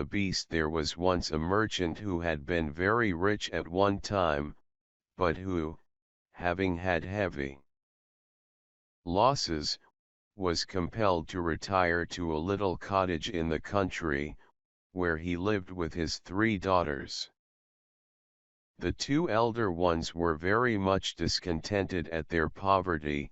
the beast there was once a merchant who had been very rich at one time, but who, having had heavy losses, was compelled to retire to a little cottage in the country, where he lived with his 3 daughters. The 2 elder ones were very much discontented at their poverty,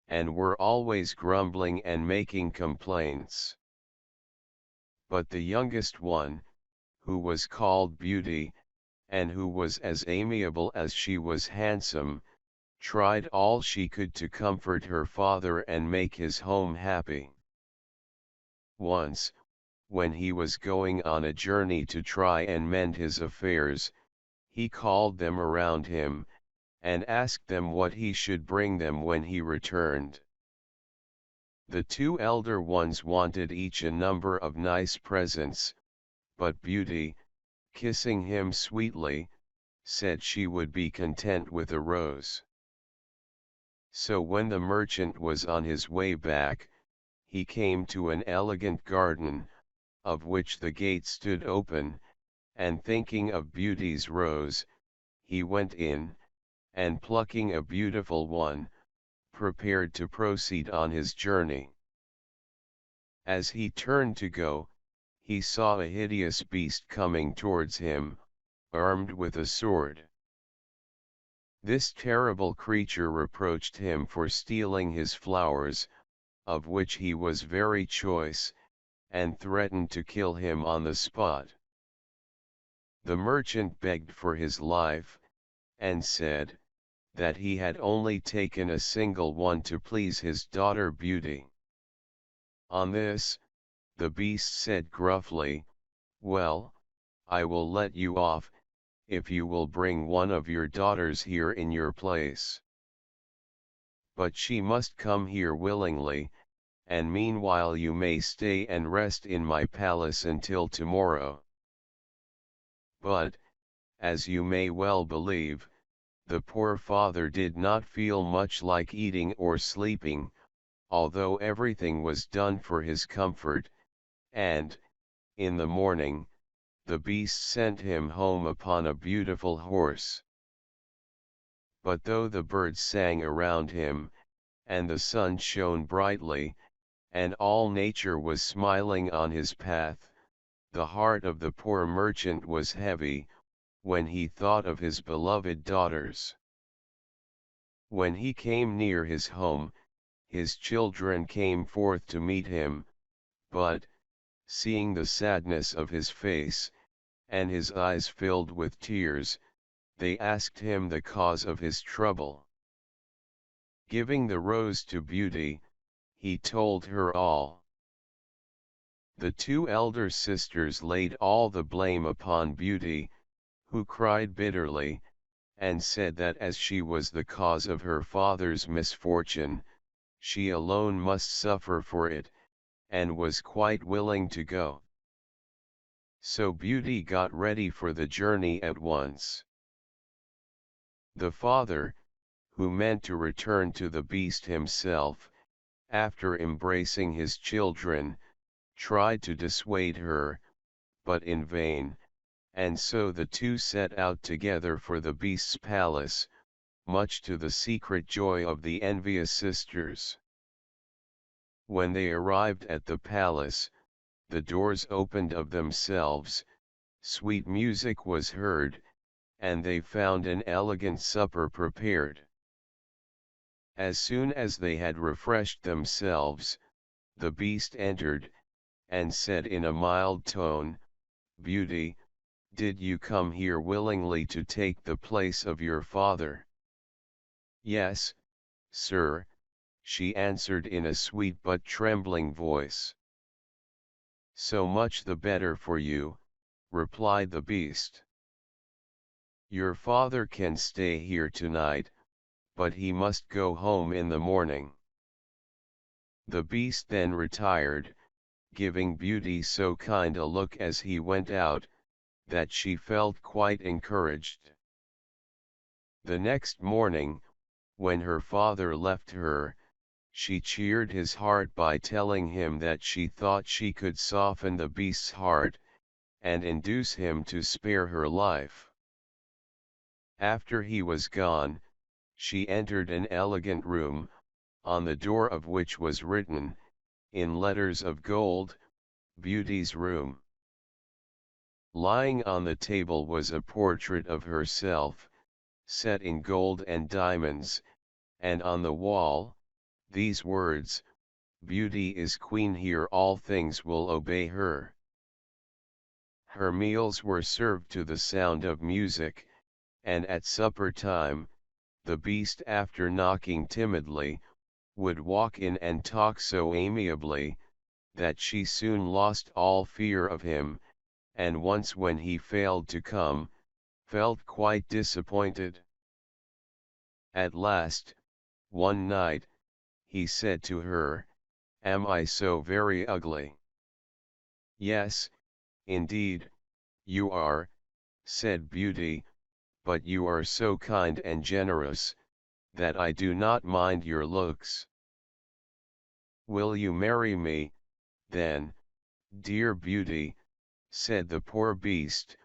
and were always grumbling and making complaints. But the youngest one, who was called Beauty, and who was as amiable as she was handsome, tried all she could to comfort her father and make his home happy. Once, when he was going on a journey to try and mend his affairs, he called them around him, and asked them what he should bring them when he returned. The 2 elder ones wanted each a number of nice presents, but Beauty, kissing him sweetly, said she would be content with a rose. So when the merchant was on his way back, he came to an elegant garden, of which the gate stood open, and thinking of Beauty's rose, he went in, and plucking a beautiful one, prepared to proceed on his journey. As he turned to go, he saw a hideous beast coming towards him, armed with a sword. This terrible creature reproached him for stealing his flowers, of which he was very choice, and threatened to kill him on the spot. The merchant begged for his life, and said, that he had only taken a single one to please his daughter Beauty. On this, the beast said gruffly, "Well, I will let you off, if you will bring one of your daughters here in your place. But she must come here willingly, and meanwhile you may stay and rest in my palace until tomorrow." But, as you may well believe, the poor father did not feel much like eating or sleeping, although everything was done for his comfort, and, in the morning, the beast sent him home upon a beautiful horse. But though the birds sang around him, and the sun shone brightly, and all nature was smiling on his path, the heart of the poor merchant was heavy, when he thought of his beloved daughters. When he came near his home, his children came forth to meet him, but, seeing the sadness of his face, and his eyes filled with tears, they asked him the cause of his trouble. Giving the rose to Beauty, he told her all. The 2 elder sisters laid all the blame upon Beauty, who cried bitterly, and said that as she was the cause of her father's misfortune, she alone must suffer for it, and was quite willing to go. So Beauty got ready for the journey at once. The father, who meant to return to the beast himself, after embracing his children, tried to dissuade her, but in vain, and so the 2 set out together for the beast's palace, much to the secret joy of the envious sisters. When they arrived at the palace, the doors opened of themselves, sweet music was heard, and they found an elegant supper prepared. As soon as they had refreshed themselves, the beast entered, and said in a mild tone, "Beauty, did you come here willingly to take the place of your father?" "Yes, sir," she answered in a sweet but trembling voice. "So much the better for you," replied the beast. "Your father can stay here tonight, but he must go home in the morning." The beast then retired, giving Beauty so kind a look as he went out, that she felt quite encouraged. The next morning, when her father left her, she cheered his heart by telling him that she thought she could soften the beast's heart, and induce him to spare her life. After he was gone, she entered an elegant room, on the door of which was written, in letters of gold, "Beauty's room." Lying on the table was a portrait of herself, set in gold and diamonds, and on the wall, these words, "Beauty is queen here, all things will obey her." Her meals were served to the sound of music, and at supper time, the Beast, after knocking timidly, would walk in and talk so amiably, that she soon lost all fear of him, and once when he failed to come, felt quite disappointed. At last, one night, he said to her, "Am I so very ugly?" "Yes, indeed, you are," said Beauty, "but you are so kind and generous, that I do not mind your looks." "Will you marry me, then, dear Beauty?" said the poor Beast,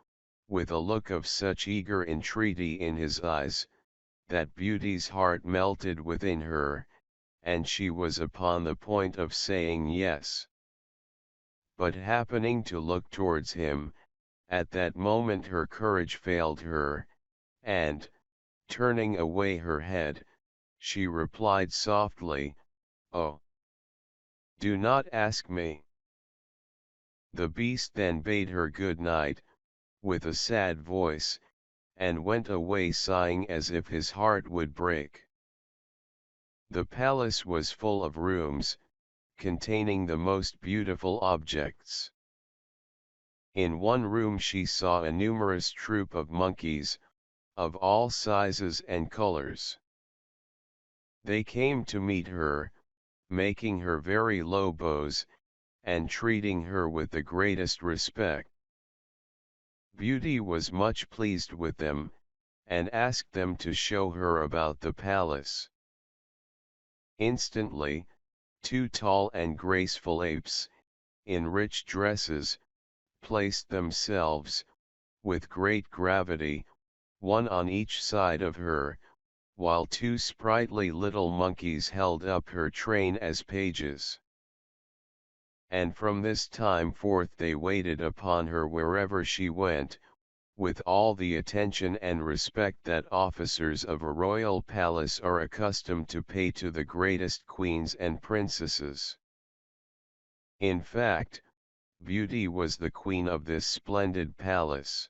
with a look of such eager entreaty in his eyes, that Beauty's heart melted within her, and she was upon the point of saying yes. But happening to look towards him, at that moment her courage failed her, and, turning away her head, she replied softly, "Oh, do not ask me." The Beast then bade her good night, with a sad voice, and went away sighing as if his heart would break. The palace was full of rooms, containing the most beautiful objects. In one room she saw a numerous troop of monkeys, of all sizes and colors. They came to meet her, making her very low bows, and treating her with the greatest respect. Beauty was much pleased with them, and asked them to show her about the palace. Instantly, two tall and graceful apes, in rich dresses, placed themselves, with great gravity, one on each side of her, while two sprightly little monkeys held up her train as pages. And from this time forth they waited upon her wherever she went, with all the attention and respect that officers of a royal palace are accustomed to pay to the greatest queens and princesses. In fact, Beauty was the queen of this splendid palace.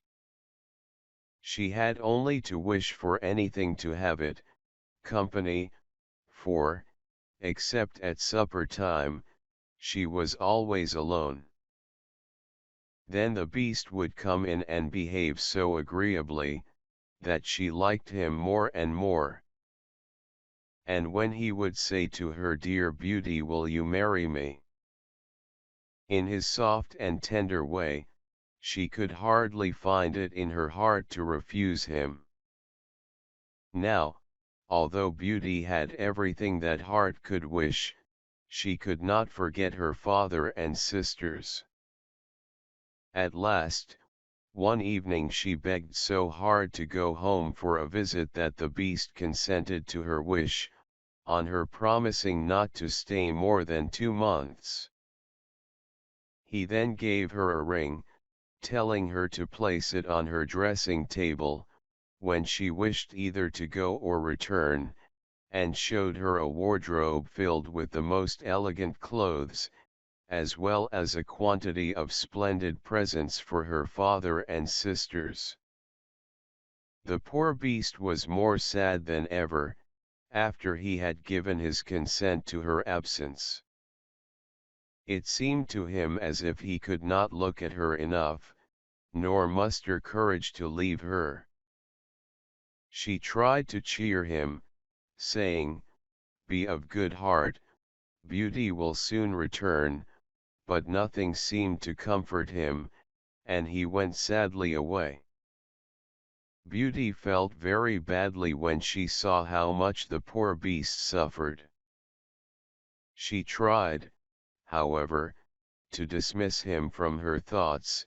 She had only to wish for anything to have it, company, for, except at supper time, she was always alone. Then the Beast would come in and behave so agreeably, that she liked him more and more. And when he would say to her, "Dear Beauty, will you marry me?" in his soft and tender way, she could hardly find it in her heart to refuse him. Now, although Beauty had everything that heart could wish, she could not forget her father and sisters. At last, one evening she begged so hard to go home for a visit that the Beast consented to her wish, on her promising not to stay more than 2 months. He then gave her a ring, telling her to place it on her dressing table, when she wished either to go or return, and showed her a wardrobe filled with the most elegant clothes, as well as a quantity of splendid presents for her father and sisters. The poor Beast was more sad than ever, after he had given his consent to her absence. It seemed to him as if he could not look at her enough, nor muster courage to leave her. She tried to cheer him, saying, "Be of good heart, Beauty will soon return," but nothing seemed to comfort him, and he went sadly away. Beauty felt very badly when she saw how much the poor Beast suffered. She tried, however, to dismiss him from her thoughts,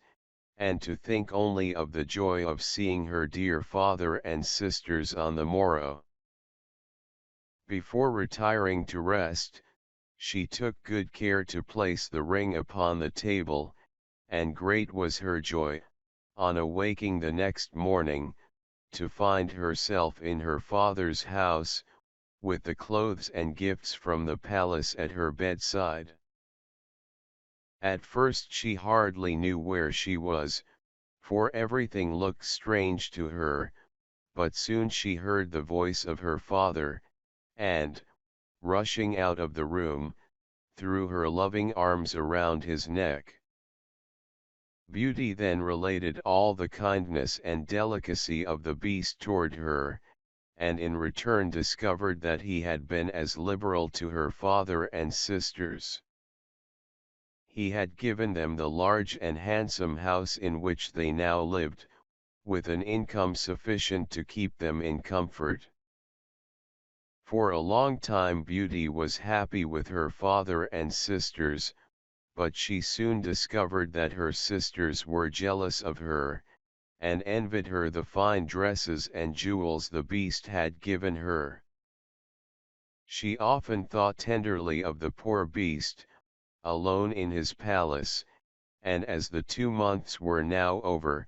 and to think only of the joy of seeing her dear father and sisters on the morrow. Before retiring to rest, she took good care to place the ring upon the table, and great was her joy, on awaking the next morning, to find herself in her father's house, with the clothes and gifts from the palace at her bedside. At first she hardly knew where she was, for everything looked strange to her, but soon she heard the voice of her father, and, rushing out of the room, threw her loving arms around his neck. Beauty then related all the kindness and delicacy of the beast toward her, and in return discovered that he had been as liberal to her father and sisters. He had given them the large and handsome house in which they now lived, with an income sufficient to keep them in comfort. For a long time Beauty was happy with her father and sisters, but she soon discovered that her sisters were jealous of her, and envied her the fine dresses and jewels the beast had given her. She often thought tenderly of the poor beast, alone in his palace, and as the 2 months were now over,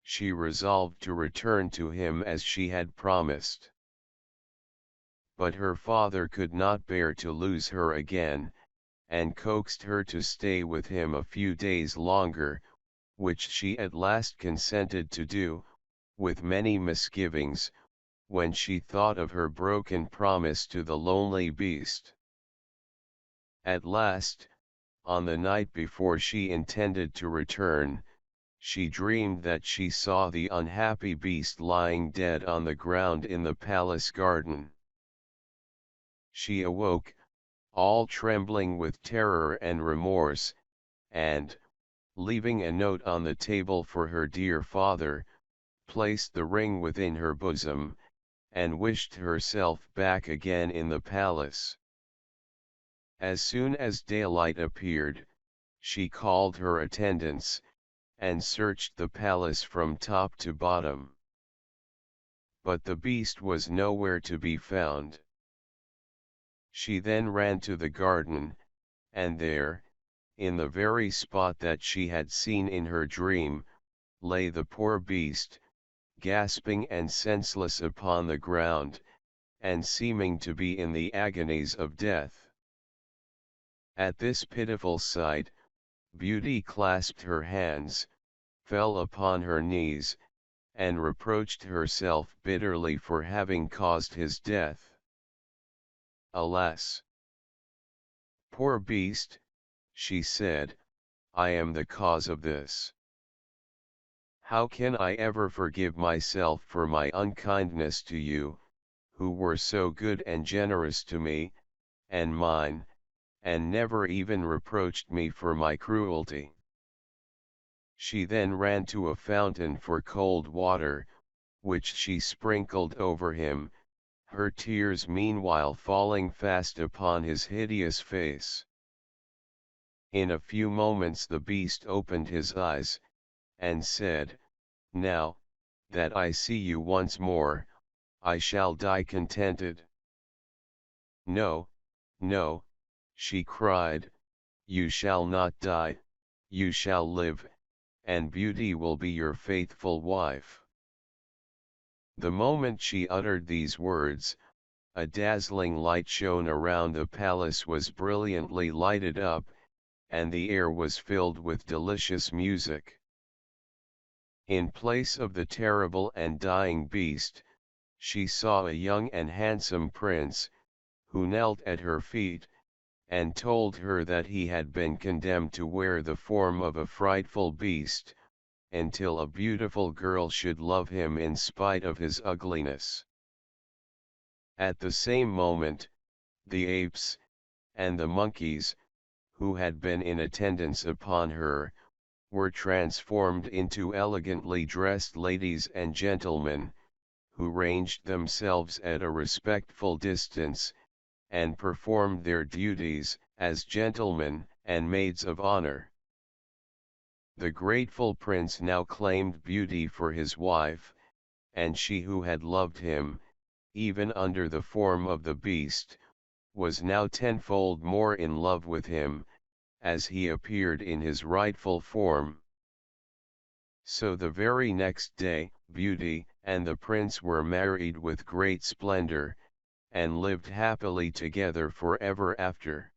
she resolved to return to him as she had promised. But her father could not bear to lose her again, and coaxed her to stay with him a few days longer, which she at last consented to do, with many misgivings, when she thought of her broken promise to the lonely beast. At last, on the night before she intended to return, she dreamed that she saw the unhappy beast lying dead on the ground in the palace garden. She awoke, all trembling with terror and remorse, and, leaving a note on the table for her dear father, placed the ring within her bosom, and wished herself back again in the palace. As soon as daylight appeared, she called her attendants, and searched the palace from top to bottom. But the beast was nowhere to be found. She then ran to the garden, and there, in the very spot that she had seen in her dream, lay the poor beast, gasping and senseless upon the ground, and seeming to be in the agonies of death. At this pitiful sight, Beauty clasped her hands, fell upon her knees, and reproached herself bitterly for having caused his death. Alas! Poor beast, she said, I am the cause of this. How can I ever forgive myself for my unkindness to you, who were so good and generous to me, and mine, and never even reproached me for my cruelty? She then ran to a fountain for cold water, which she sprinkled over him, her tears meanwhile falling fast upon his hideous face. In a few moments the beast opened his eyes, and said, Now, that I see you once more, I shall die contented. No, no, she cried, you shall not die, you shall live, and Beauty will be your faithful wife. The moment she uttered these words, a dazzling light shone around the palace, was brilliantly lighted up, and the air was filled with delicious music. In place of the terrible and dying beast, she saw a young and handsome prince, who knelt at her feet, and told her that he had been condemned to wear the form of a frightful beast, until a beautiful girl should love him in spite of his ugliness. At the same moment, the apes, and the monkeys, who had been in attendance upon her, were transformed into elegantly dressed ladies and gentlemen, who ranged themselves at a respectful distance, and performed their duties as gentlemen and maids of honor. The grateful prince now claimed Beauty for his wife, and she who had loved him, even under the form of the beast, was now tenfold more in love with him, as he appeared in his rightful form. So the very next day, Beauty and the prince were married with great splendor, and lived happily together forever after.